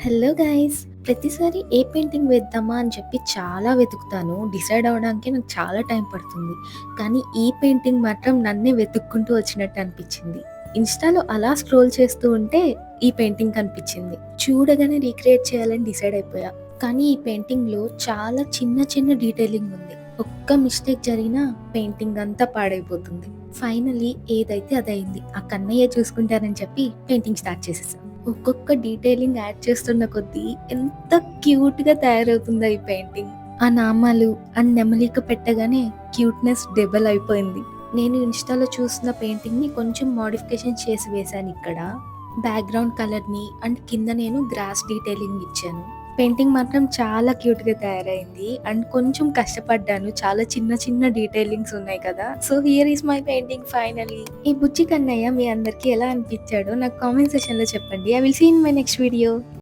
Hello guys! ప్రతిసారి ఏ painting వేద్దామా అని చెప్పి చాలా వెతుకుతాను. డిసైడ్ అవ్వడానికే నాకు చాలా టైం పడుతుంది. కానీ ఈ పెయింటింగ్ మాత్రం నన్నే వెతుక్కుంటూ వచ్చినట్టు అనిపించింది. ఇన్‌స్టాలో అలా స్క్రోల్ చేస్తూ ఉంటే ఈ పెయింటింగ్ కనిపించింది. చూడగానే రీక్రియేట్ చేయాలని డిసైడ్ అయిపోయా. కానీ ఈ పెయింటింగ్‌లో చాలా చిన్న చిన్న డీటెయిలింగ్ ఉంది. ఒక్క మిస్టేక్ జరిగినా పెయింటింగ్ అంతా పాడైపోతుంది. ఫైనల్లీ ఏదైతే అదయింది. ఆ కన్నయ్య చూసుకుంటారని చెప్పి పెయింటింగ్ స్టార్ట్ చేసేసా. ఒక్కొక్క డీటెయిలింగ్ యాడ్ చేస్తున్న కొద్దీ ఎంత క్యూట్‌గా తయారవుతుందో ఈ పెయింటింగ్. ఆ నామాలు, ఆ నెమలిక పెట్టగానే క్యూట్‌నెస్ డబుల్ అయిపోయింది. నేను ఇన్‌స్టాలో చూసిన పెయింటింగ్‌ని కొంచెం మోడిఫికేషన్ చేసి వేశానిక్కడ. బ్యాక్‌గ్రౌండ్ కలర్‌ని అండ్ కింద నేను గ్రాస్ డీటెయిలింగ్ ఇచ్చాను. పెయింటింగ్ మాత్రం చాలా క్యూట్‌గా తయారైంది. అండ్ కొంచెం కష్టపడ్డాను. చాలా చిన్న చిన్న డీటెయిలింగ్స్ ఉన్నాయి కదా! So, here is my painting finally. ఈ బుజ్జి కన్నయ్య మీ అందరికీ ఎలా అనిపించాడో నాకు కామెంట్ సెక్షన్‌లో చెప్పండి. I will see in my next video.